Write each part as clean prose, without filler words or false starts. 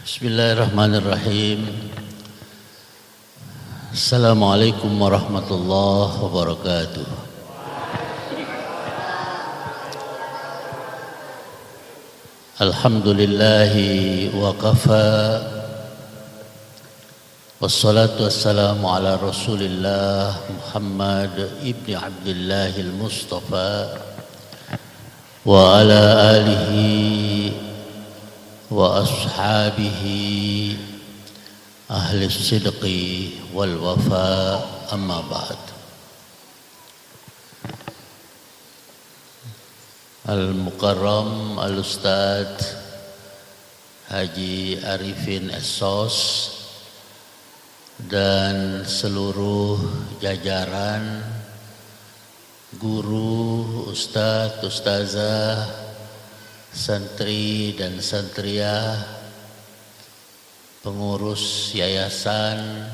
Bismillahirrahmanirrahim. Assalamualaikum warahmatullahi wabarakatuh. Alhamdulillahi wa kafa. Wassalatu wassalamu ala Rasulillah Muhammad ibni Abdillahil Mustafa wa ala alihi wa ashabihi ahli sidqi wal wafa, amma ba'd. Al-Mukarram Al-Ustadz Haji Arifin Essos dan seluruh jajaran guru, ustadz, ustazah, santri dan santriah, pengurus yayasan,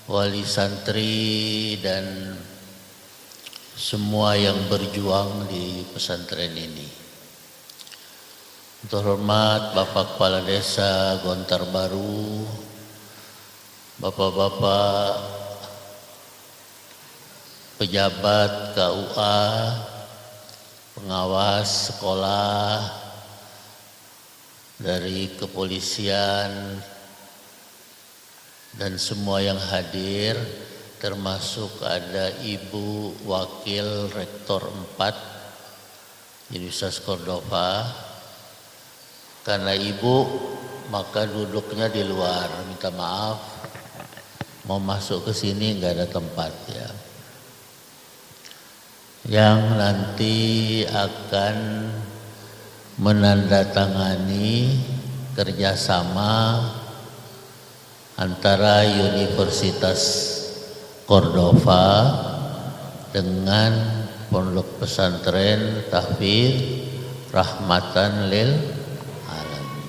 wali santri, dan semua yang berjuang di pesantren ini. Terhormat Bapak Kepala Desa Gontar Baru, Bapak-bapak pejabat KUA, pengawas sekolah dari kepolisian, dan semua yang hadir, termasuk ada Ibu Wakil Rektor 4 Universitas Cordova. Karena Ibu, maka duduknya di luar. Minta maaf, mau masuk ke sini nggak ada tempat ya. Yang nanti akan menandatangani kerjasama antara Universitas Cordova dengan Pondok Pesantren Tahfidz Rahmatan lil Alamin.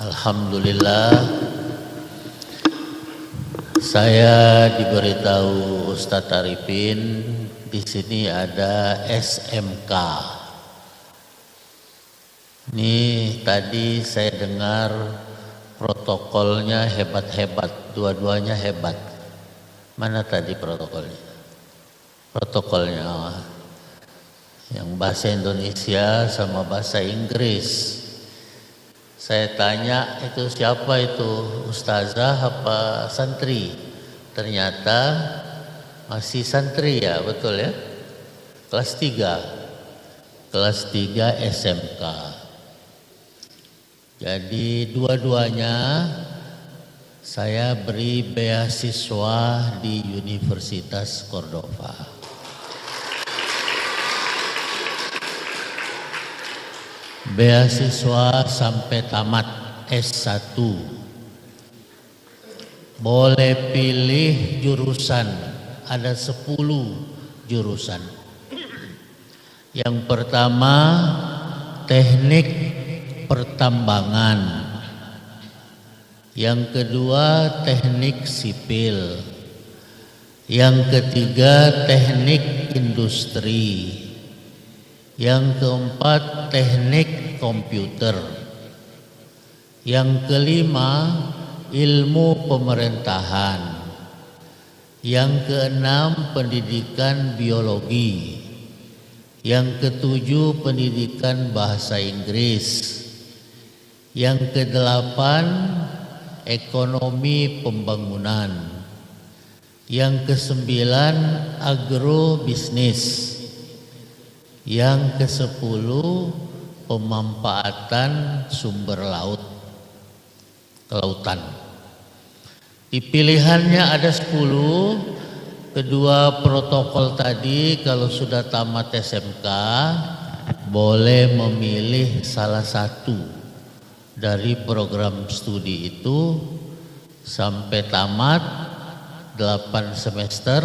Alhamdulillah, saya diberitahu Ustadz Arifin di sini ada SMK. Ini tadi saya dengar protokolnya hebat-hebat, dua-duanya hebat. Mana tadi protokolnya? Protokolnya yang bahasa Indonesia sama bahasa Inggris. Saya tanya, itu siapa itu, ustazah apa santri? Ternyata masih santri ya, betul ya? Kelas 3. Kelas 3 SMK. Jadi dua-duanya saya beri beasiswa di Universitas Cordova. Beasiswa sampai tamat S1. Boleh pilih jurusan, ada 10 jurusan. Yang pertama teknik pertambangan. Yang kedua teknik sipil. Yang ketiga teknik industri. Yang keempat teknik komputer. Yang kelima ilmu pemerintahan. Yang keenam pendidikan biologi. Yang ketujuh pendidikan bahasa Inggris. Yang kedelapan ekonomi pembangunan. Yang kesembilan agrobisnis. Yang ke-10 pemanfaatan sumber laut, kelautan. Di pilihannya ada 10. Kedua protokol tadi, kalau sudah tamat SMK boleh memilih salah satu dari program studi itu sampai tamat 8 semester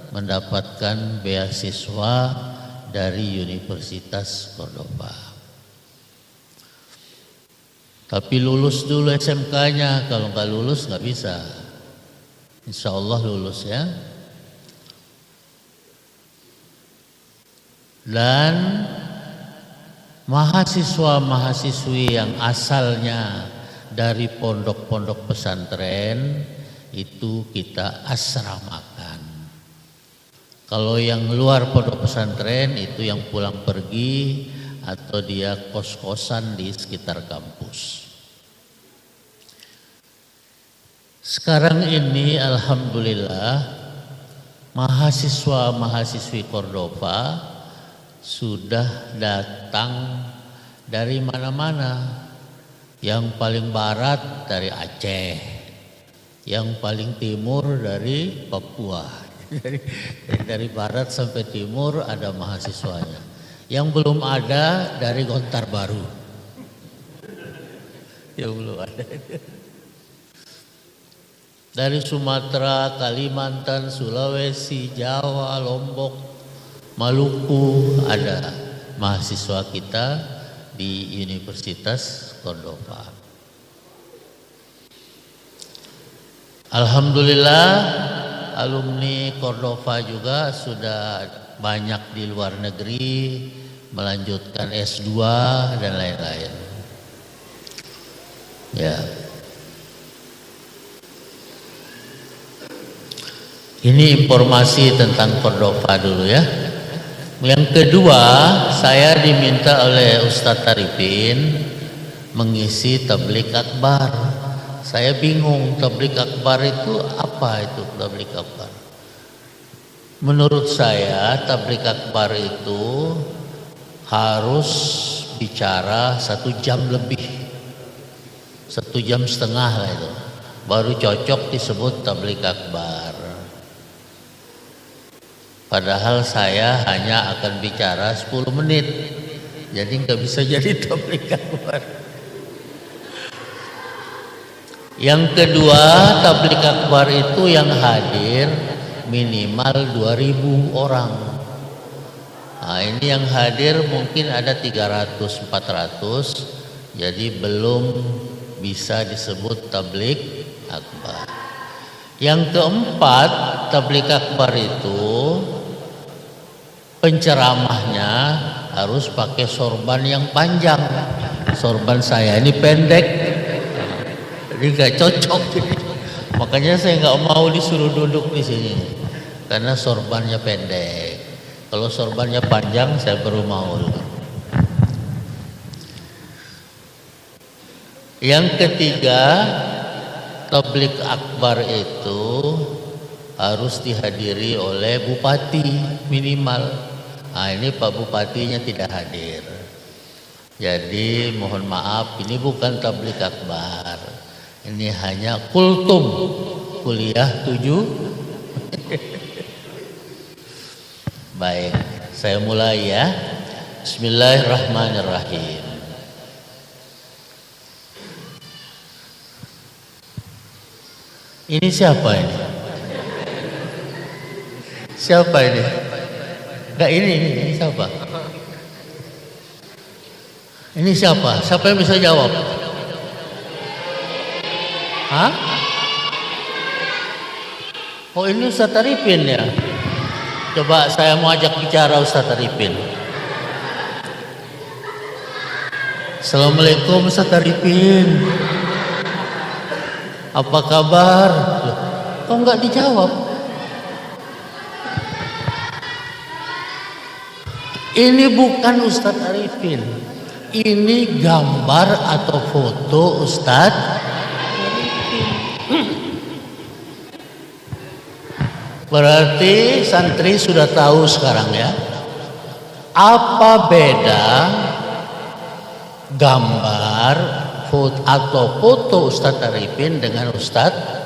mendapatkan beasiswa dari Universitas Cordova. Tapi lulus dulu SMK-nya, kalau nggak lulus nggak bisa. Insya Allah lulus ya. Dan mahasiswa-mahasiswi yang asalnya dari pondok-pondok pesantren itu kita asramakan. Kalau yang luar pondok pesantren itu yang pulang pergi atau dia kos-kosan di sekitar kampus. Sekarang ini alhamdulillah mahasiswa-mahasiswi Cordova sudah datang dari mana-mana. Yang paling barat dari Aceh, yang paling timur dari Papua. Dari barat sampai timur ada mahasiswanya. Yang belum ada dari Gontar Baru. Yang belum ada. Dari Sumatera, Kalimantan, Sulawesi, Jawa, Lombok, Maluku ada mahasiswa kita di Universitas Cordova. Alhamdulillah alumni Cordova juga sudah banyak di luar negeri melanjutkan S2 dan lain-lain. Ya. Ini informasi tentang Cordova dulu ya. Yang kedua, saya diminta oleh Ustadz Arifin mengisi tablik akbar. Saya bingung tablik akbar itu apa itu tablik akbar. Menurut saya tablik akbar itu harus bicara 1 jam lebih, 1,5 jam lah itu, baru cocok disebut tablik akbar. Padahal saya hanya akan bicara 10 menit, jadi nggak bisa jadi tablik akbar. Yang kedua, tablik akbar itu yang hadir minimal 2.000 orang. Nah, ini yang hadir mungkin ada 300-400, jadi belum bisa disebut tablik akbar. Yang keempat, tablik akbar itu penceramahnya harus pakai sorban yang panjang. Sorban saya ini pendek, jadi nggak cocok. Makanya saya nggak mau disuruh duduk di sini karena sorbannya pendek. Kalau sorbannya panjang saya baru mau. Yang ketiga, tablik akbar itu harus dihadiri oleh bupati minimal. Nah, ini Pak Bupatinya tidak hadir. Jadi mohon maaf, ini bukan tablik akbar. Ini hanya kultum, kuliah 7. Baik, saya mulai ya. Bismillahirrahmanirrahim. Ini siapa ini? Siapa ini? Enggak, ini siapa? Ini siapa? Siapa yang bisa jawab? Hah? Oh, ini Ustadz Arifin ya? Coba saya mau ajak bicara Ustadz Arifin. Assalamualaikum Ustadz Arifin. Apa kabar? Kok enggak dijawab? Ini bukan Ustadz Arifin. Ini gambar atau foto Ustadz Arifin. Berarti santri sudah tahu sekarang ya. Apa beda gambar atau foto Ustadz Arifin dengan Ustadz?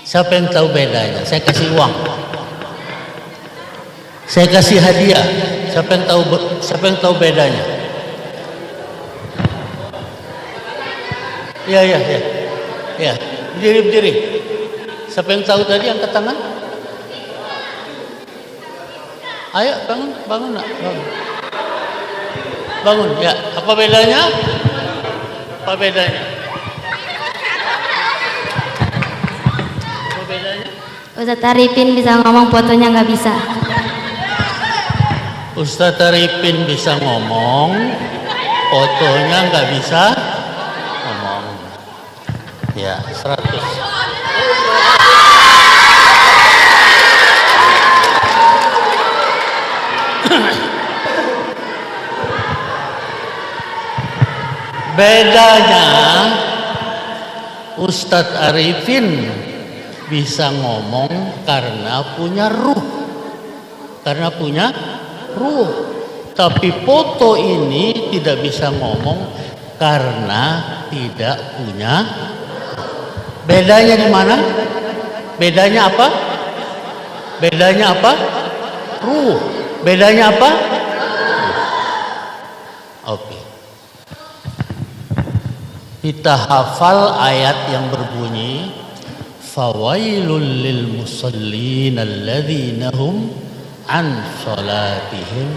Siapa yang tahu bedanya? Saya kasih uang, saya kasih hadiah. Siapa yang tahu bedanya? Ya. Berdiri. Siapa yang tahu tadi angkat tangan? Ayo bangun nak. Bangun ya. Apa bedanya? Apa bedanya? Ustadz Arifin bisa ngomong, fotonya nggak bisa. Ustadz Arifin bisa ngomong, fotonya nggak bisa ngomong. Ya, 100. Bedanya Ustadz Arifin bisa ngomong karena punya ruh. Karena punya ruh. Tapi foto ini tidak bisa ngomong karena tidak punya. Bedanya di mana? Bedanya apa? Bedanya apa? Ruh. Bedanya apa? Oke. Kita hafal ayat yang berbunyi fawailul lil musallin alladzina hum an salatihim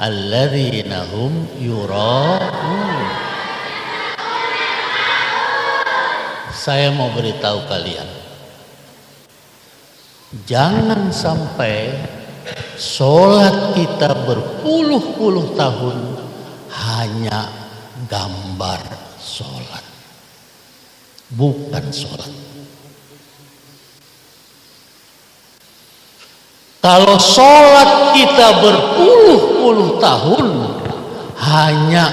alladzina hum yura'un. Saya mau beritahu kalian, jangan sampai sholat kita berpuluh-puluh tahun hanya gambar sholat, bukan sholat. Kalau sholat kita berpuluh-puluh tahun hanya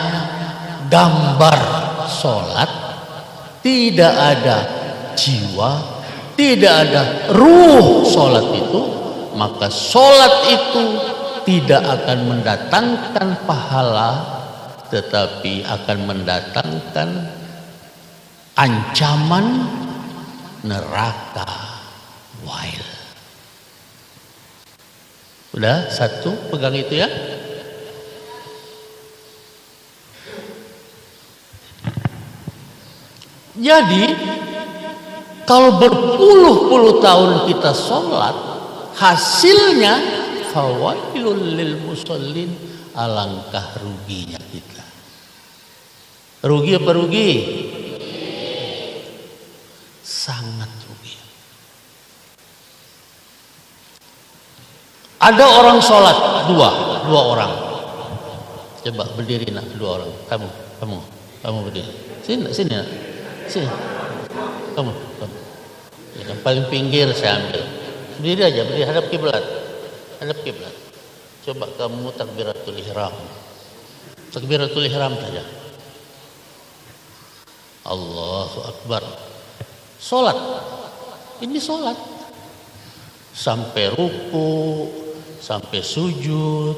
gambar sholat, tidak ada jiwa, tidak ada ruh sholat itu, maka sholat itu tidak akan mendatangkan pahala, tetapi akan mendatangkan ancaman neraka wail. Udah, satu, pegang itu ya. Jadi kalau berpuluh-puluh tahun kita sholat, hasilnya fawailul lil musallin, alangkah ruginya kita. Rugi apa rugi? Sangat rugi. Ada orang sholat dua orang. Coba berdiri nak, dua orang. Kamu berdiri. Sini nak. Sini. Kamu. Yang paling pinggir saya ambil. Berdiri aja, berdiri hadap kiblat. Hadap kiblat. Coba kamu takbiratul ihram. Takbiratul ihram saja. Allahu Akbar. Sholat. Ini sholat. Sampai ruku, sampai sujud,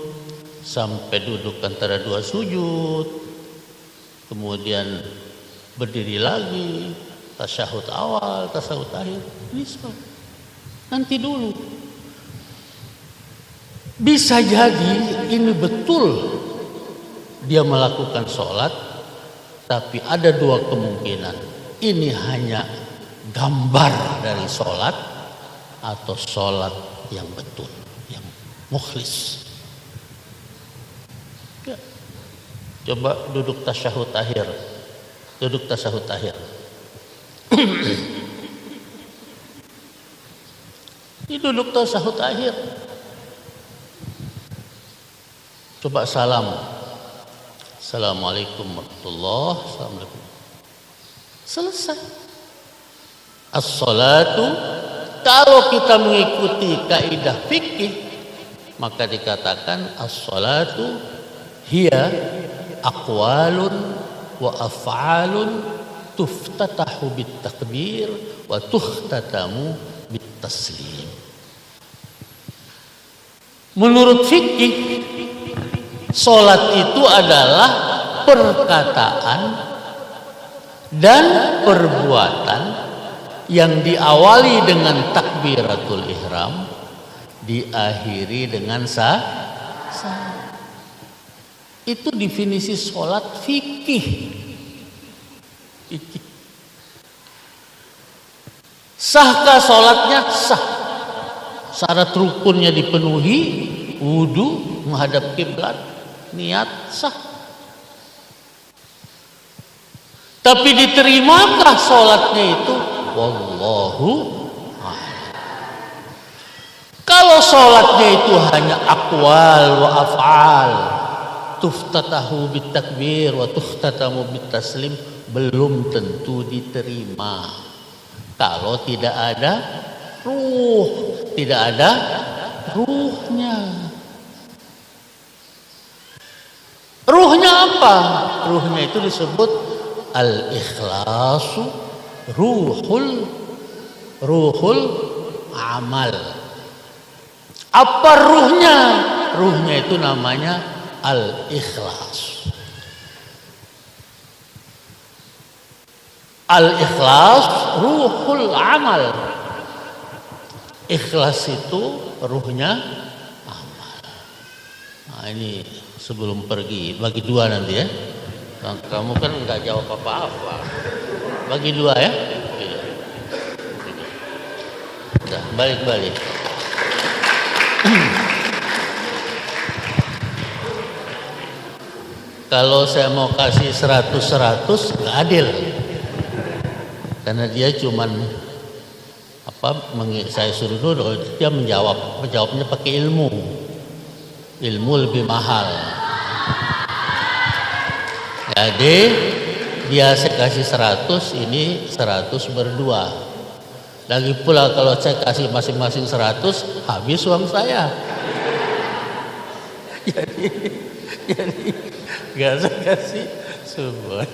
sampai duduk antara dua sujud, kemudian berdiri lagi, tasyahud awal, tasyahud akhir. Ini sholat. Nanti dulu. Bisa jadi ini betul dia melakukan sholat, tapi ada dua kemungkinan. Ini hanya gambar dari sholat atau sholat yang betul, yang mukhlis. Ya. Coba duduk tasyahud akhir. Duduk tasyahud akhir. Ini duduk tasyahud akhir. Coba salam. Assalamualaikum warahmatullahi wabarakatuh. Selesai. As-salatu, kalau kita mengikuti kaidah fikih, maka dikatakan as-salatu hiya aqwalun wa af'alun tuftatahu bit takbir wa tuhtatamu bit taslim. Menurut fikih, salat itu adalah perkataan dan perbuatan yang diawali dengan takbiratul ihram, diakhiri dengan sah. Itu definisi sholat fikih. Sahkah sholatnya? Sah. Syarat rukunnya dipenuhi, wudu, menghadap kiblat, niat, sah. Tapi diterimakah sholatnya itu? Wallahu a'lam. Kalau sholatnya itu hanya aqwal wa af'al, tuftatahu bitakbir wa tuftatamu bitaslim, belum tentu diterima. Kalau tidak ada ruh, tidak ada ruhnya. Ruhnya apa? Ruhnya itu disebut al-ikhlasu, ruhul amal. Apa ruhnya? Ruhnya itu namanya al-ikhlas. Al-ikhlas ruhul amal. Ikhlas itu ruhnya amal. Nah, ini sebelum pergi bagi dua nanti ya. Kamu kan nggak jawab apa-apa. Bagi dua ya. Udah, balik-balik. Kalau saya mau kasih 100 nggak adil, karena dia cuman saya suruh dulu, dia menjawabnya pakai ilmu lebih mahal. Jadi dia saya kasih 100, ini 100 berdua. Lagi pula kalau saya kasih masing-masing 100, habis uang saya. Jadi gak saya kasih semua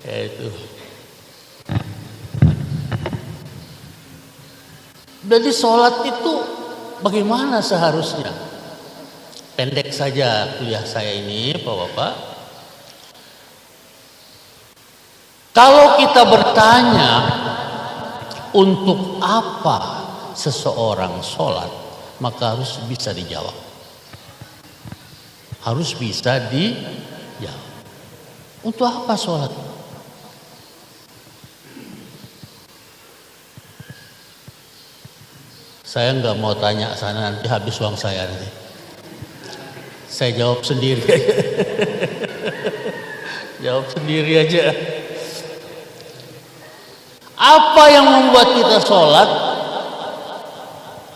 ya itu. Jadi sholat itu bagaimana seharusnya? Pendek saja kuliah saya ini Bapak-bapak. Kalau kita bertanya untuk apa seseorang sholat, maka harus bisa dijawab. Harus bisa dijawab. Untuk apa sholat? Saya nggak mau tanya sana, nanti habis uang saya nanti. Saya jawab sendiri aja. Jawab sendiri aja. Apa yang membuat kita sholat?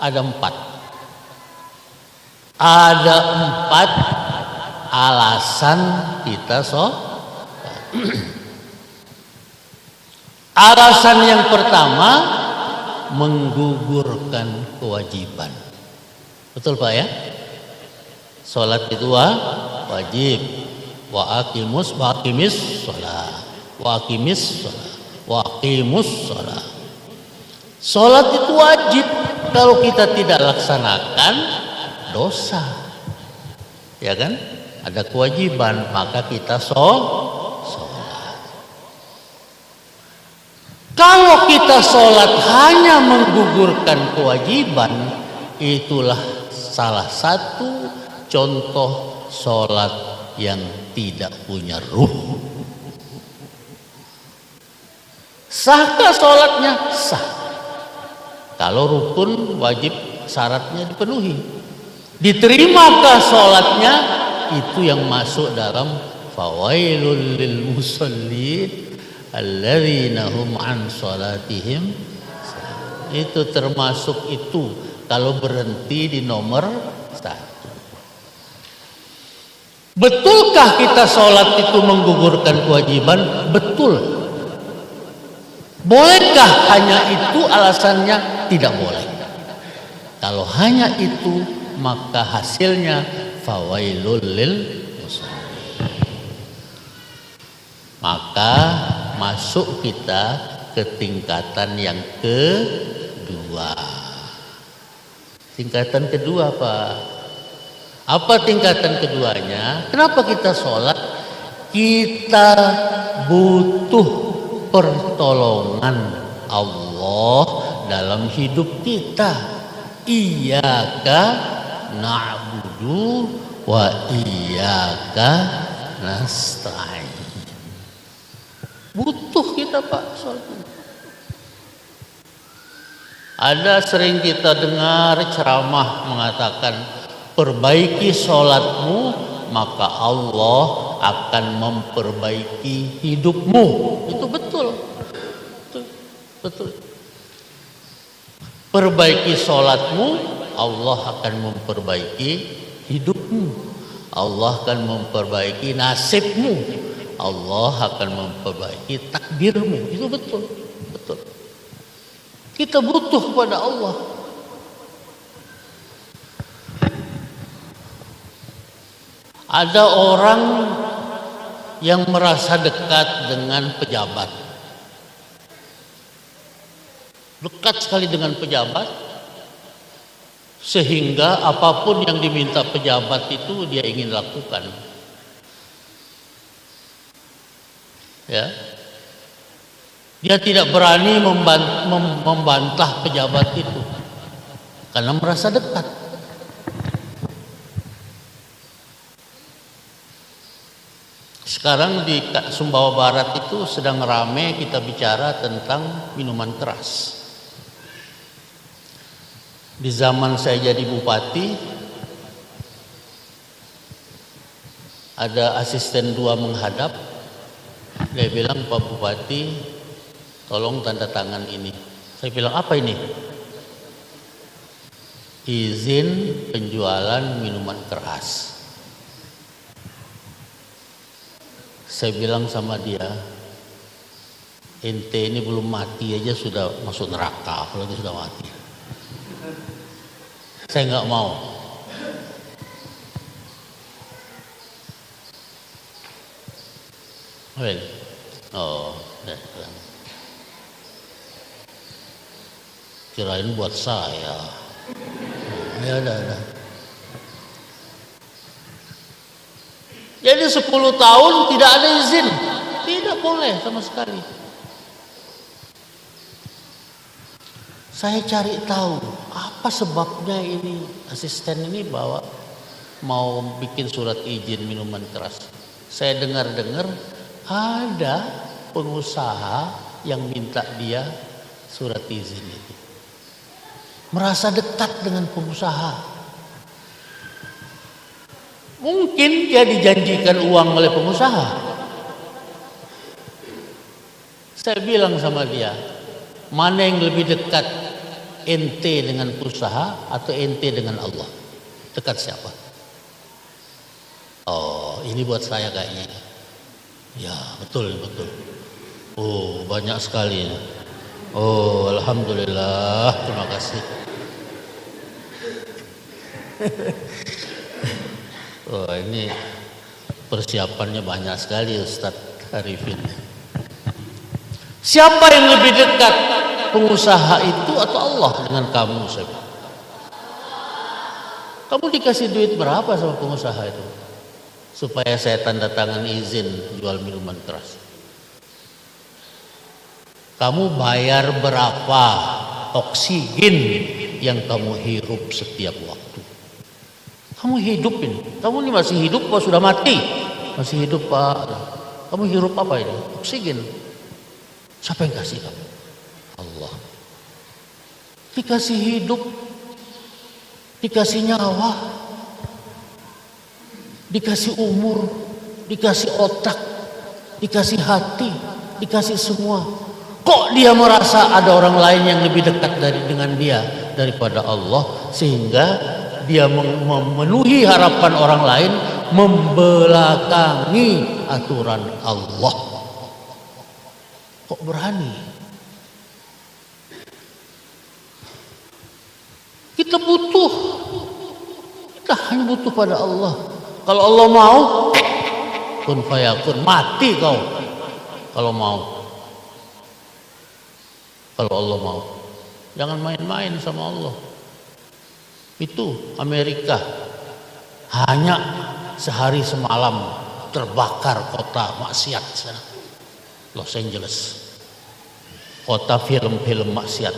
Ada 4. Ada 4 alasan kita sholat. Alasan yang pertama, menggugurkan kewajiban. Betul Pak ya? Sholat itu wajib. Wa aqimis sholat. Wa aqimis sholat. Wa aqimus sholat. Sholat itu wajib. Kalau kita tidak laksanakan, dosa. Ya kan? Ada kewajiban, maka kita sholat. Kalau kita sholat hanya menggugurkan kewajiban, itulah salah satu contoh sholat yang tidak punya ruh. Sahkah sholatnya? Sah. Kalau rukun wajib syaratnya dipenuhi. Diterimakah sholatnya? Itu yang masuk dalam fawailul lil musallin alladzina hum an sholatihim. Itu termasuk itu kalau berhenti di nomor 1. Betulkah kita sholat itu menggugurkan kewajiban? Betul. Bolehkah hanya itu alasannya? Tidak boleh. Kalau hanya itu, maka hasilnya fawailul lil musallin. Maka masuk kita ke tingkatan yang kedua. Tingkatan kedua Pak. Apa tingkatan keduanya? Kenapa kita sholat? Kita butuh pertolongan Allah dalam hidup kita. Iyyaka na'budu wa iyyaka nasta'in. Butuh kita Pak sholat. Ada sering kita dengar ceramah mengatakan, perbaiki sholatmu, maka Allah akan memperbaiki hidupmu. Itu betul. Betul. Perbaiki sholatmu, Allah akan memperbaiki hidupmu, Allah akan memperbaiki nasibmu, Allah akan memperbaiki takdirmu. Itu betul, betul. Kita butuh kepada Allah. Ada orang yang merasa dekat dengan pejabat, dekat sekali dengan pejabat, sehingga apapun yang diminta pejabat itu dia ingin lakukan. Ya, dia tidak berani membantah pejabat itu karena merasa dekat. Sekarang di Sumbawa Barat itu sedang rame kita bicara tentang minuman keras. Di zaman saya jadi bupati, ada asisten 2 menghadap. Dia bilang, Pak Bupati, tolong tanda tangan ini. Saya bilang, apa ini? Izin penjualan minuman keras. Saya bilang sama dia, ente ini belum mati aja sudah masuk neraka, apalagi sudah mati. Saya nggak mau. Oh, kirain buat saya. Ya udah. Jadi 10 tahun tidak ada izin, tidak boleh sama sekali. Saya cari tahu apa sebabnya ini asisten ini bawa mau bikin surat izin minuman keras. Saya dengar-dengar ada pengusaha yang minta dia surat izin itu. Merasa dekat dengan pengusaha. Mungkin dia dijanjikan uang oleh pengusaha. Saya bilang sama dia, mana yang lebih dekat, ente dengan pengusaha atau ente dengan Allah? Dekat siapa? Oh, ini buat saya kayaknya. Ya, betul. Oh, banyak sekali. Oh, alhamdulillah, terima kasih. Oh, ini persiapannya banyak sekali Ustadz Arifin. Siapa yang lebih dekat, pengusaha itu atau Allah dengan kamu? Kamu dikasih duit berapa sama pengusaha itu supaya saya tanda tangan izin jual minuman keras? Kamu bayar berapa oksigen yang kamu hirup setiap waktu? Kamu hidup ini, kamu ini masih hidup apa sudah mati? Masih hidup Pak. Kamu hirup apa ini? Oksigen. Siapa yang kasih kamu? Allah. Dikasih hidup, dikasih nyawa, dikasih umur, dikasih otak, dikasih hati, dikasih semua. Kok dia merasa ada orang lain yang lebih dekat dengan dia daripada Allah, sehingga dia memenuhi harapan orang lain, membelakangi aturan Allah. Kok berani? Kita hanya butuh pada Allah. Kalau Allah mau, kun fayakun, mati kau. Kalau mau. Kalau Allah mau. Jangan main-main sama Allah. Itu Amerika hanya sehari semalam terbakar kota maksiat sana. Los Angeles, kota film-film maksiat.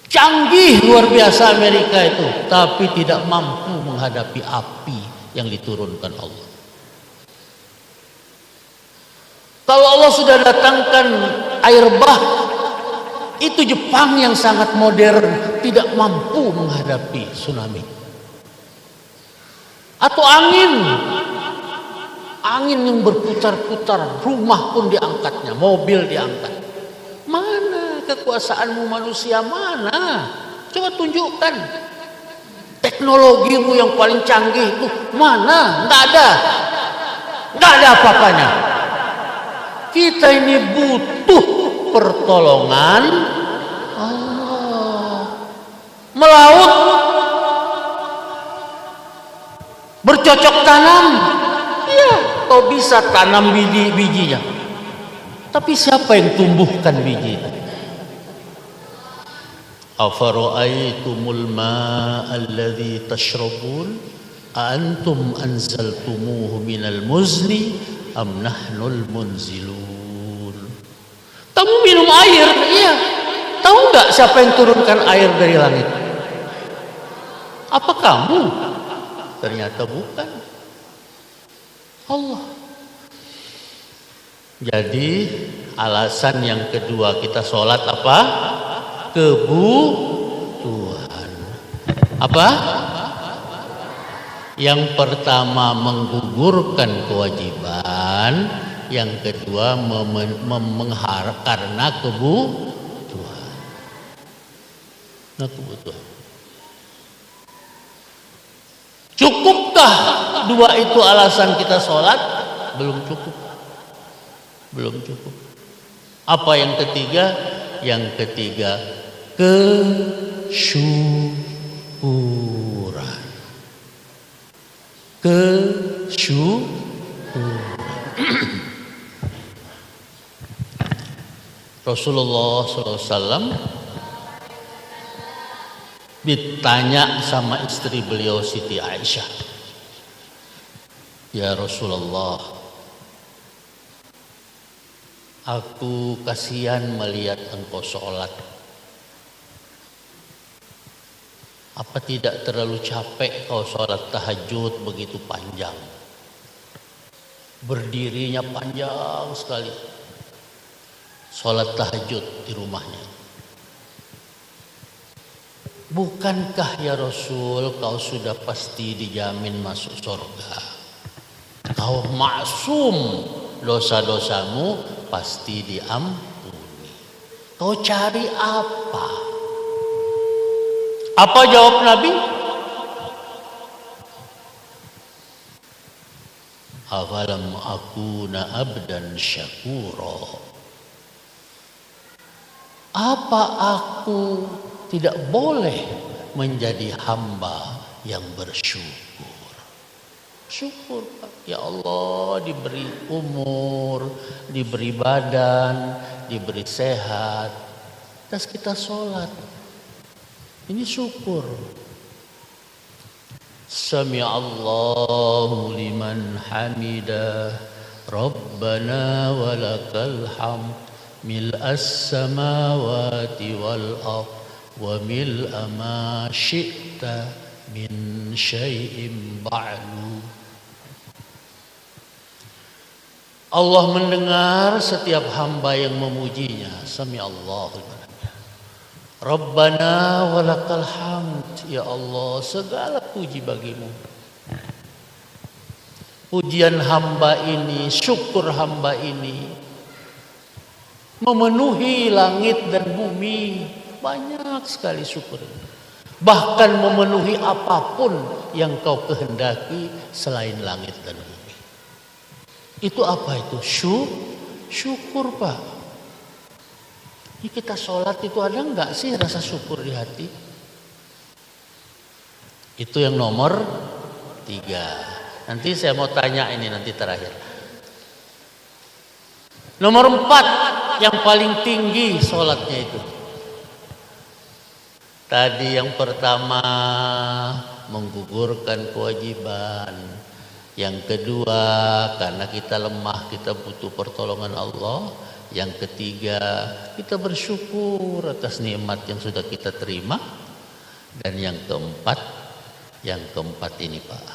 Canggih luar biasa Amerika itu, tapi tidak mampu menghadapi api yang diturunkan Allah. Kalau Allah sudah datangkan air bah, itu Jepang yang sangat modern tidak mampu menghadapi tsunami. Atau angin yang berputar-putar, rumah pun diangkatnya, mobil diangkat. Mana Dengan kekuasaanmu manusia mana? Coba tunjukkan. Teknologimu yang paling canggih itu mana? Nggak ada. Nggak ada apa-apanya. Kita ini butuh pertolongan Allah. Melaut, bercocok tanam. Iya, kau bisa tanam biji-bijinya. Tapi siapa yang tumbuhkan biji? Afara'aitumul ma'a alladhi tashrabun antum anzaltumuhu minal muzni am nahnul munzilun. Kamu minum air, iya. Tahu nggak siapa yang turunkan air dari langit? Apa kamu? Ternyata bukan. Allah. Jadi alasan yang kedua kita sholat apa? Kebutuhan. Apa? Yang pertama menggugurkan kewajiban, yang kedua mengharap karena kebutuhan. Nah, kebutuhan. Cukupkah dua itu alasan kita sholat? Belum cukup. Belum cukup. Apa yang ketiga? Yang ketiga kesyukuran. Kesyukuran. Rasulullah SAW ditanya sama istri beliau Siti Aisyah, ya Rasulullah, aku kasihan melihat engkau sholat. Apa tidak terlalu capek kau sholat tahajud begitu panjang? Berdirinya panjang sekali. Sholat tahajud di rumahnya. Bukankah ya Rasul kau sudah pasti dijamin masuk surga? Kau maksum, dosa-dosamu pasti diampuni. Kau cari apa? Apa jawab Nabi? Afalam akuna abdan syakura. Apa aku tidak boleh menjadi hamba yang bersyukur? Syukur, Pak. Ya Allah, diberi umur, diberi badan, diberi sehat, terus kita sholat. Ini syukur. Sami'allahu liman hamidah, Rabbana walakal hamd, mil'as samawati wal ardh, wa mil'a ma syi'ta min syai'in ba'du. Allah mendengar setiap hamba yang memujinya. Sami'allahu liman hamidah. Rabbana walakal hamd. Ya Allah, segala puji bagimu. Pujian hamba ini, syukur hamba ini memenuhi langit dan bumi. Banyak sekali syukur. Bahkan memenuhi apapun yang kau kehendaki selain langit dan bumi. Itu apa itu? Syukur, Pak. Ini kita sholat itu ada enggak sih rasa syukur di hati? Itu yang nomor 3. Nanti saya mau tanya ini nanti terakhir. Nomor 4 yang paling tinggi sholatnya itu. Tadi yang pertama menggugurkan kewajiban. Yang kedua karena kita lemah, kita butuh pertolongan Allah. Yang ketiga kita bersyukur atas nikmat yang sudah kita terima. Dan yang keempat ini Pak.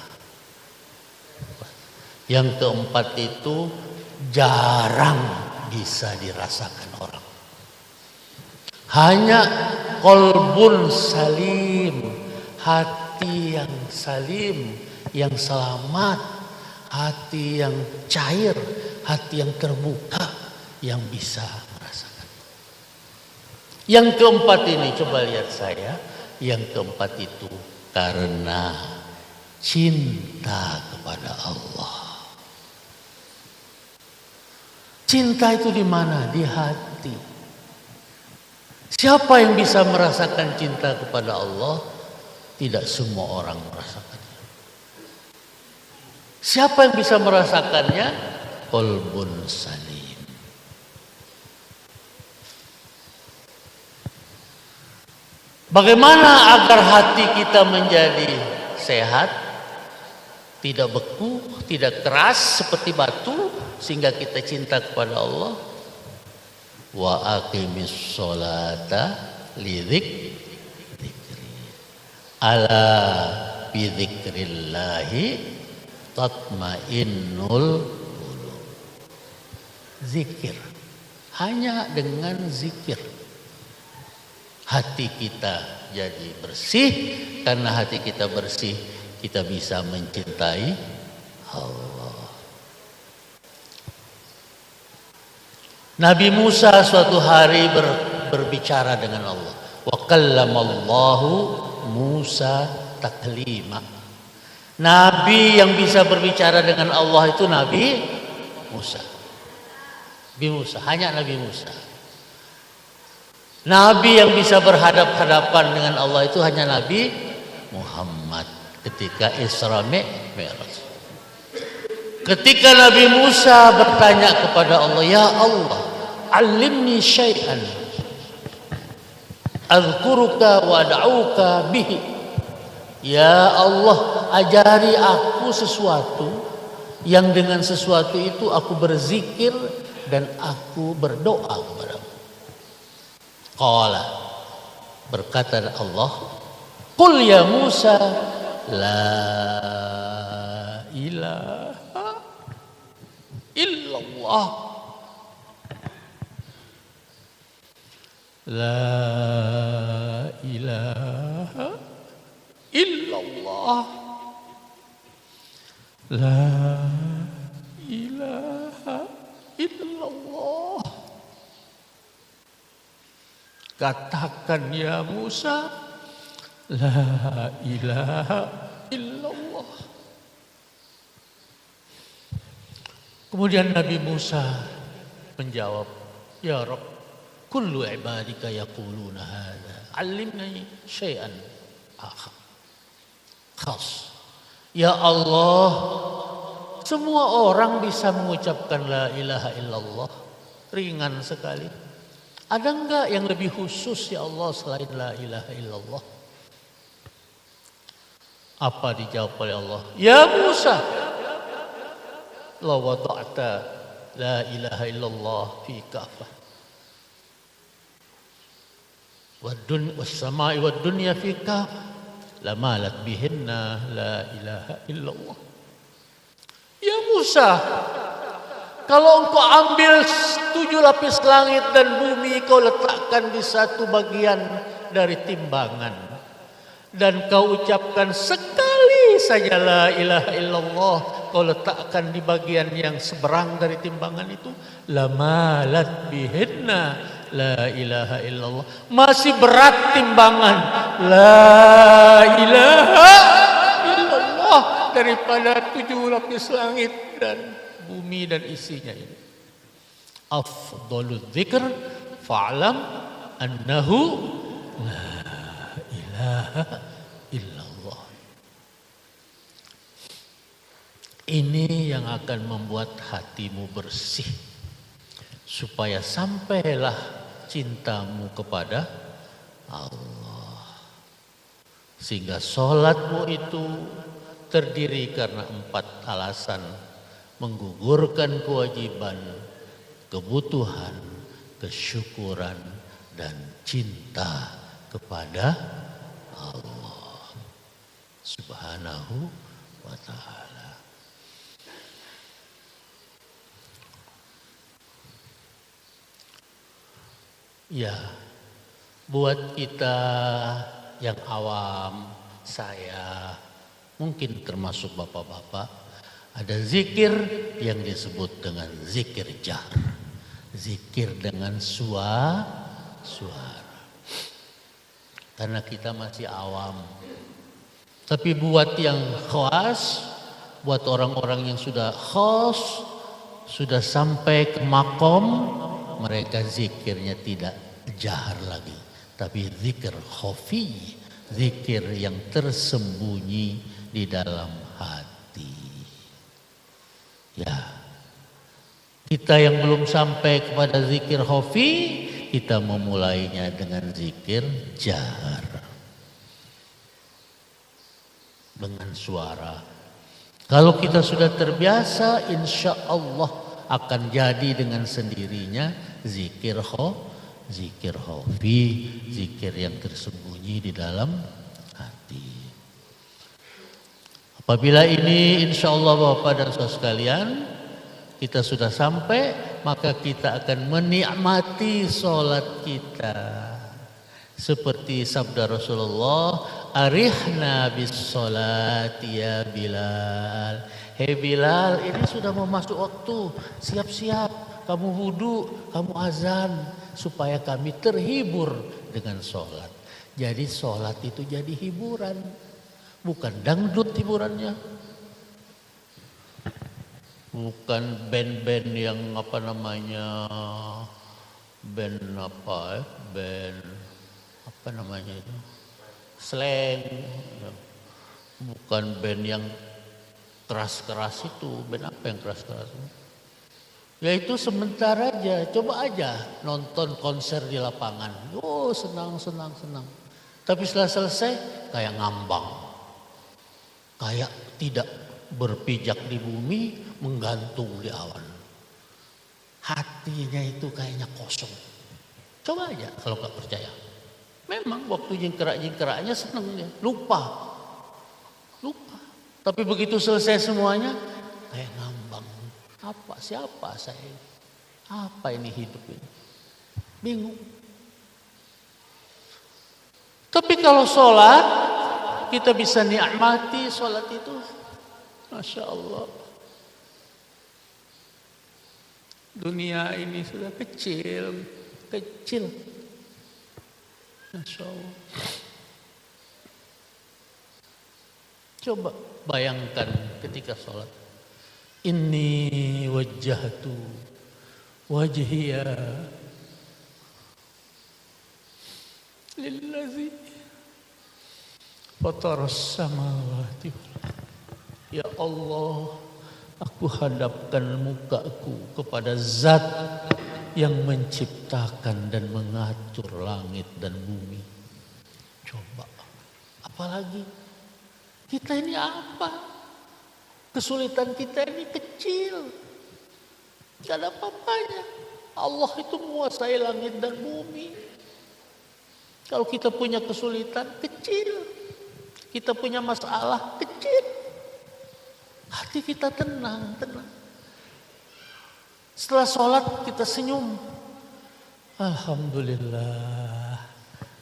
Yang keempat itu jarang bisa dirasakan orang. Hanya qalbun salim, hati yang salim, yang selamat, hati yang cair, hati yang terbuka, yang bisa merasakan. Yang keempat ini coba lihat saya, yang keempat itu karena cinta kepada Allah. Cinta itu di mana? Di hati. Siapa yang bisa merasakan cinta kepada Allah? Tidak semua orang merasakannya. Siapa yang bisa merasakannya? Qalbun salim. Bagaimana agar hati kita menjadi sehat, tidak beku, tidak keras seperti batu, sehingga kita cinta kepada Allah? Wa aqimis sholata lidzikri. Ala bidzikrillahi tatmainnul qulub. Zikir. Hanya dengan zikir hati kita jadi bersih. Karena hati kita bersih, kita bisa mencintai Allah. Nabi Musa suatu hari berbicara dengan Allah. Wa kallamallahu Musa taklima. Nabi yang bisa berbicara dengan Allah itu Nabi Musa. Nabi Musa, hanya Nabi Musa. Nabi yang bisa berhadap-hadapan dengan Allah itu hanya Nabi Muhammad ketika Isra Mi'raj. Ketika Nabi Musa bertanya kepada Allah, "Ya Allah, alimni syai'an azkuruka wa ad'uka bihi." Ya Allah, ajari aku sesuatu yang dengan sesuatu itu aku berzikir dan aku berdoa kepadamu. Qala, berkata Allah, "Qul ya Musa, la ilaha illallah." La ilaha illallah. La ilaha illallah. Katakan ya Musa, la ilaha illallah. Kemudian Nabi Musa menjawab, "Ya Rabb, kullu ibadika yaquluna hadha, allimni syai'an akhar khas." Ya Allah, semua orang bisa mengucapkan la ilaha illallah, ringan sekali. Ada enggak yang lebih khusus ya Allah selain la ilaha illallah? Apa dijawab oleh Allah? Ya Musa, la wada'ta la ilaha illallah fi kafah was samai wad dunya fi kafah lamalat bihinna la ilaha illallah. Ya Musa, kalau engkau ambil 7 lapis langit dan bumi, kau letakkan di satu bagian dari timbangan, dan kau ucapkan sekali saja la ilaha illallah, kau letakkan di bagian yang seberang dari timbangan itu, lamalat bihinna la ilaha illallah. Masih berat timbangan la ilaha illallah daripada 7 lapis langit dan bumi dan isinya ini. Afdalul dzikr fa'lam annahu la ilaha illallah. Ini yang akan membuat hatimu bersih, supaya sampailah cintamu kepada Allah. Sehingga sholatmu itu terdiri karena 4 alasan: menggugurkan kewajiban, kebutuhan, kesyukuran, dan cinta kepada Allah Subhanahu wa ta'ala. Ya, buat kita yang awam, saya mungkin termasuk bapak-bapak, ada zikir yang disebut dengan zikir jahr, zikir dengan suara. karena kita masih awam. Tapi buat yang khas, buat orang-orang yang sudah khas, sudah sampai ke makom, mereka zikirnya tidak jahar lagi, tapi zikir khafi, zikir yang tersembunyi di dalam hati. Ya, kita yang belum sampai kepada zikir khafi, kita memulainya dengan zikir jahar, dengan suara. Kalau kita sudah terbiasa, insya Allah akan jadi dengan sendirinya zikir khafi, zikir yang tersembunyi di dalam hati. Apabila ini insya Allah Bapak dan Saudara sekalian, kita sudah sampai, maka kita akan menikmati sholat kita. Seperti sabda Rasulullah, arihna bis sholat ya Bilal. Hei Bilal, ini sudah mau masuk waktu, siap-siap, kamu wudu, kamu azan, supaya kami terhibur dengan sholat. Jadi sholat itu jadi hiburan, bukan dangdut hiburannya. Bukan band-band yang band itu, slang. Bukan band yang keras-keras itu. Band apa yang keras-keras? Ya itu sebentar aja, coba aja nonton konser di lapangan. Oh senang. Tapi setelah selesai kayak ngambang, kayak tidak berpijak di bumi, menggantung di awan. Hatinya itu kayaknya kosong. Coba aja kalau gak percaya. Memang waktu jingkrak-jingkraknya seneng dia, lupa. Tapi begitu selesai semuanya, kayak ngambang. Siapa saya ini? Apa ini hidup ini? Bingung. Tapi kalau sholat, kita bisa nikmati sholat itu. Masya Allah. Dunia ini sudah kecil. Masya Allah. Coba bayangkan ketika sholat. Inni wajjahtu wajhiya lillazi fataras samawati wal ardh. Ya Allah, aku hadapkan mukaku kepada zat yang menciptakan dan mengatur langit dan bumi. Coba, apalagi kita ini apa? Kesulitan kita ini kecil, gak ada apa-apanya. Allah itu menguasai langit dan bumi. Kalau kita punya kesulitan kecil, kita punya masalah kecil, hati kita tenang. Setelah sholat kita senyum. Alhamdulillah,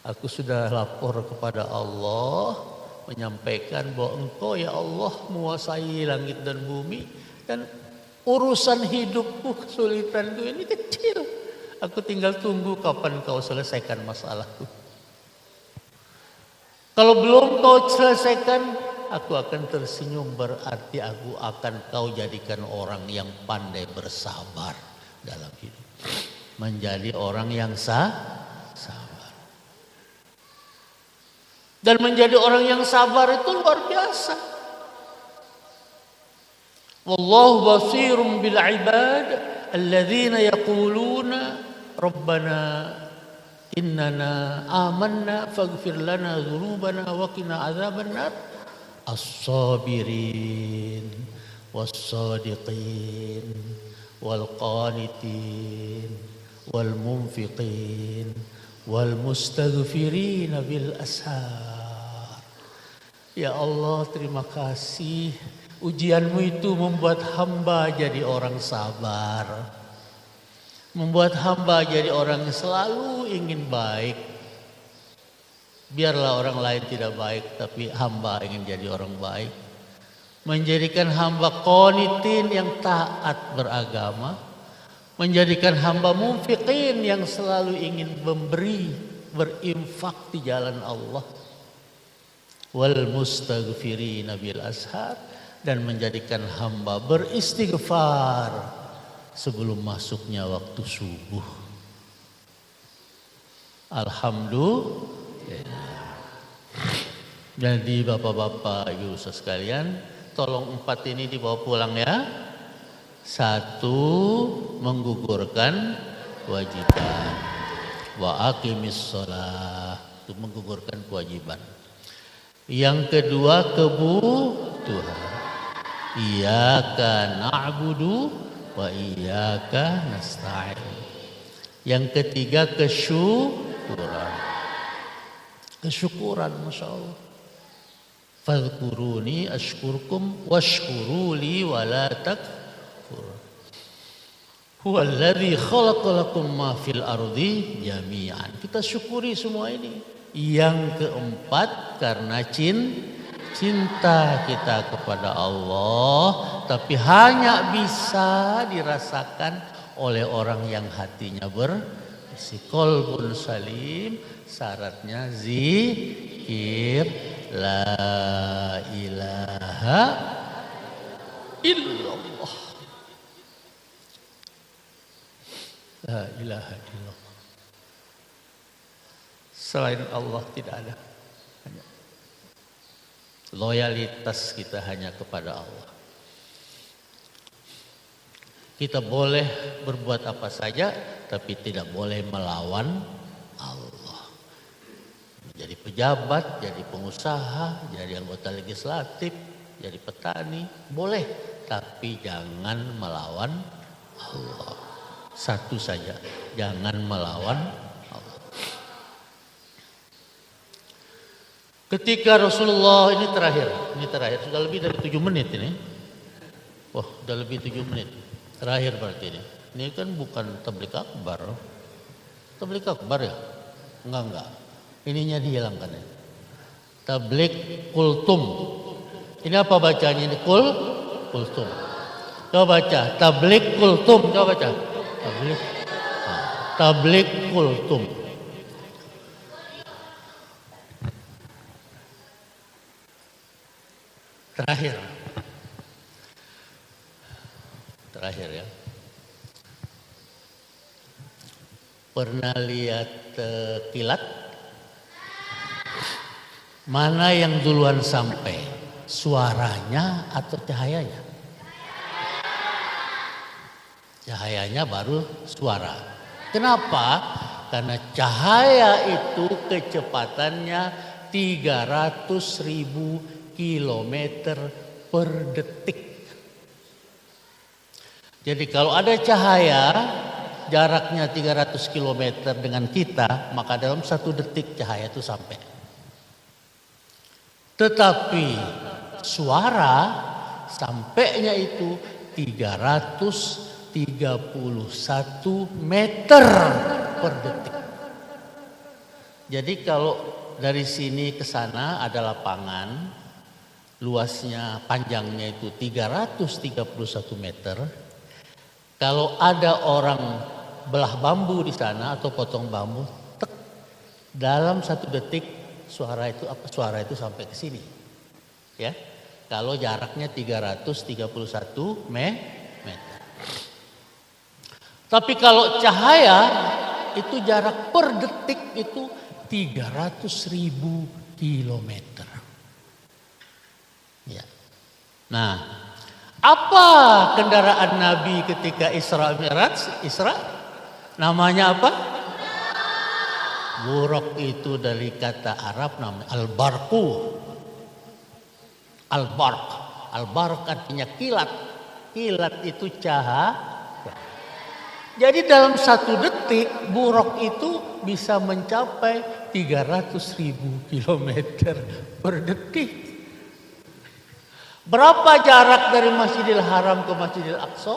aku sudah lapor kepada Allah, menyampaikan bahwa Engkau ya Allah menguasai langit dan bumi, dan urusan hidupku, kesulitanku ini kecil. Aku tinggal tunggu kapan Kau selesaikan masalahku. Kalau belum Kau selesaikan, aku akan tersenyum, berarti aku akan Kau jadikan orang yang pandai bersabar dalam hidup. Menjadi orang yang sabar. Dan menjadi orang yang sabar itu luar biasa. Wallahu basirum bil ibad alladzina yaquluna rabbana innana amanna faghfir lana dzunubana wa qina adzabannar. As-sabirin was-sadiqin wal-qanitin wal-munfiqin wal-mustaghfirin bil ashar. Ya Allah, terima kasih. Ujianmu itu membuat hamba jadi orang sabar. Membuat hamba jadi orang yang selalu ingin baik. Biarlah orang lain tidak baik, tapi hamba ingin jadi orang baik. Menjadikan hamba qanitin yang taat beragama. Menjadikan hamba munfiqin yang selalu ingin memberi, berinfak di jalan Allah. Wal mustaghfirina bil ashar, dan menjadikan hamba beristighfar sebelum masuknya waktu subuh. Alhamdulillah. Jadi bapak-bapak, ibu sekalian, tolong 4 ini dibawa pulang ya. 1, menggugurkan kewajiban. Wa aqimis shalah, itu menggugurkan kewajiban. Yang kedua, kebutuhan. Iyyaka na'budu wa iyyaka nasta'in. Yang ketiga, kesyukuran. Kesyukuran, Masya Allah. Fadhkuruni ashkurkum washkuruli wala takfur. Huwallazi khalaqalakum ma fil ardi jami'an. Kita syukuri semua ini. Yang keempat, karena cinta kita kepada Allah, tapi hanya bisa dirasakan oleh orang yang hatinya bersih. Qalbun salim, syaratnya zikir la ilaha illallah. La ilaha illallah. Selain Allah tidak ada. Loyalitas kita hanya kepada Allah. Kita boleh berbuat apa saja, tapi tidak boleh melawan Allah. Jadi pejabat, jadi pengusaha, jadi anggota legislatif, jadi petani, boleh. Tapi jangan melawan Allah. Satu saja, jangan melawan Allah. Ketika Rasulullah, ini terakhir, sudah lebih dari 7 menit ini. Wah, sudah lebih 7 menit. Terakhir berarti ini. Ini kan bukan tablik akbar. Tablik akbar ya? Enggak. Ininya dihilangkan ya. Tablik kultum. Ini apa bacanya ini? Kultum. Coba baca. Tablik kultum. Coba baca. Tablik kultum. Terakhir ya. Pernah lihat kilat? Mana yang duluan sampai? Suaranya atau cahayanya? Cahayanya baru suara. Kenapa? Karena cahaya itu kecepatannya 300.000 kilometer per detik. Jadi kalau ada cahaya jaraknya 300 kilometer dengan kita, maka dalam 1 detik cahaya itu sampai. Tetapi suara sampainya itu 331 meter per detik. Jadi kalau dari sini ke sana ada lapangan, luasnya, panjangnya itu 331 meter. Kalau ada orang belah bambu di sana atau potong bambu, tek, dalam 1 detik suara itu sampai ke sini. Ya. Kalau jaraknya 331 meter. Tapi kalau cahaya itu jarak per detik itu 300.000 kilometer. Ya. Nah, apa kendaraan Nabi ketika Isra Mi'raj? Namanya apa? Buraq itu dari kata Arab namanya al-barqu. Al-barq. Al-barq artinya kilat. Kilat itu cahaya. Jadi dalam 1 detik Buraq itu bisa mencapai 300.000 kilometer per detik. Berapa jarak dari Masjidil Haram ke Masjidil Aqsa?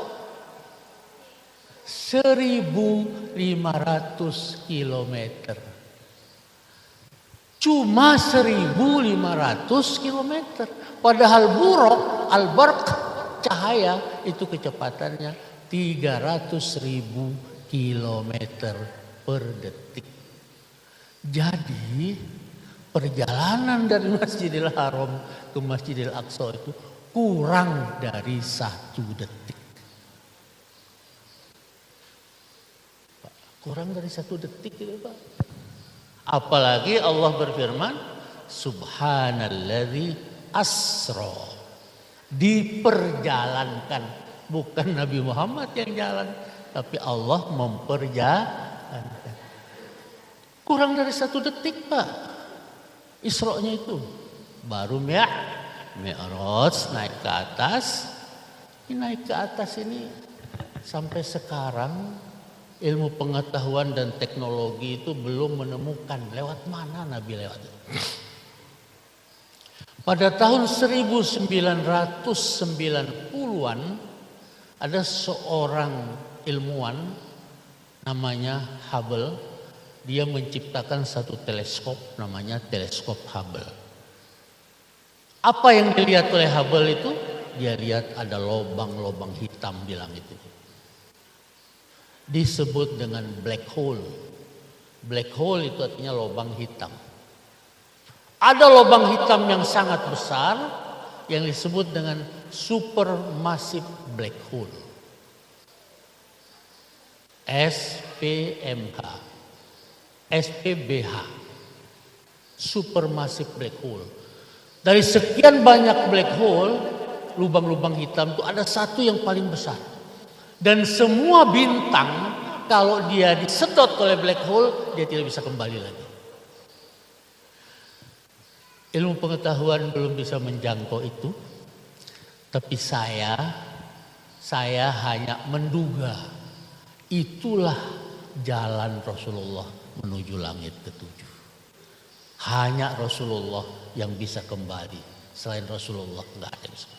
1.500 kilometer. Cuma 1.500 kilometer. Padahal Buraq, al-barq, cahaya itu kecepatannya 300.000 kilometer per detik. Jadi perjalanan dari Masjidil Haram ke Masjidil Aqsa itu kurang dari 1 detik. Kurang dari 1 detik itu Pak. Apalagi Allah berfirman, Subhanalladzi asra. Diperjalankan. Bukan Nabi Muhammad yang jalan, tapi Allah memperjalankan. Kurang dari 1 detik Pak. Isra-nya itu. Baru Mi'raj naik ke atas. Ini naik ke atas ini sampai sekarang ilmu pengetahuan dan teknologi itu belum menemukan lewat mana Nabi lewat. Pada tahun 1990-an ada seorang ilmuwan namanya Hubble. Dia menciptakan satu teleskop namanya teleskop Hubble. Apa yang dilihat oleh Hubble itu? Dia lihat ada lubang-lubang hitam bilang itu. Disebut dengan black hole. Black hole itu artinya lubang hitam. Ada lubang hitam yang sangat besar yang disebut dengan supermassive black hole. SPBH. Supermassive black hole. Dari sekian banyak black hole, lubang-lubang hitam itu ada satu yang paling besar. Dan semua bintang kalau dia disedot oleh black hole, dia tidak bisa kembali lagi. Ilmu pengetahuan belum bisa menjangkau itu. Tapi saya hanya menduga itulah jalan Rasulullah menuju langit ketujuh. Hanya Rasulullah yang bisa kembali. Selain Rasulullah enggak ada yang bisa.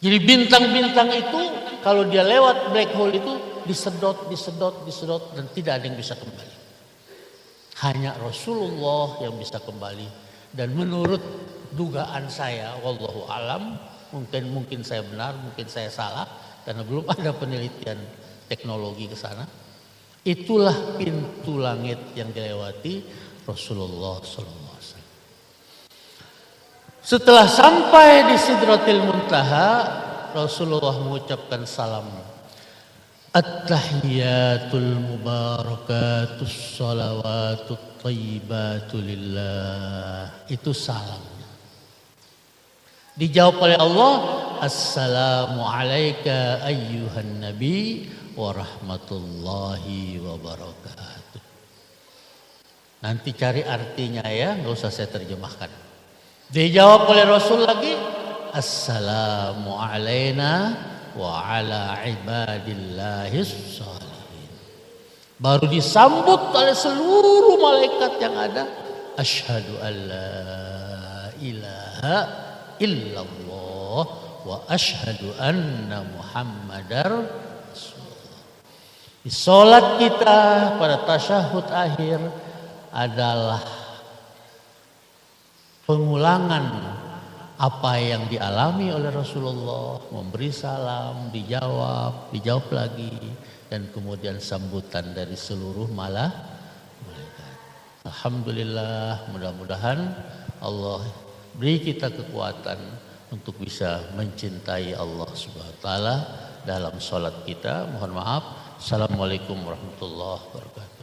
Jadi bintang-bintang itu kalau dia lewat black hole itu disedot dan tidak ada yang bisa kembali. Hanya Rasulullah yang bisa kembali. Dan menurut dugaan saya, wallahu alam, mungkin saya benar, mungkin saya salah, karena belum ada penelitian teknologi ke sana. Itulah pintu langit yang dilewati Rasulullah SAW. Setelah sampai di Sidratil Muntaha, Rasulullah mengucapkan salam. At-tahiyatul mubarakatus salawatut thayyibatu lillah. Itu salamnya. Dijawab oleh Allah, Assalamu alayka ayyuhan nabi wa rahmatullahi wa barakatuh. Nanti cari artinya ya, nggak usah saya terjemahkan. Dijawab oleh Rasul lagi, Assalamu alayna wa ala ibadillahis salihin. Baru disambut oleh seluruh malaikat yang ada, Asyhadu an la ilaha illallah wa asyhadu anna Muhammadar Rasulullah. Di salat kita pada tasyahud akhir adalah pengulangan apa yang dialami oleh Rasulullah, memberi salam, dijawab lagi, dan kemudian sambutan dari seluruh malaikat. Alhamdulillah, mudah-mudahan Allah beri kita kekuatan untuk bisa mencintai Allah Subhanahu wa taala dalam salat kita. Mohon maaf. Assalamualaikum warahmatullahi wabarakatuh.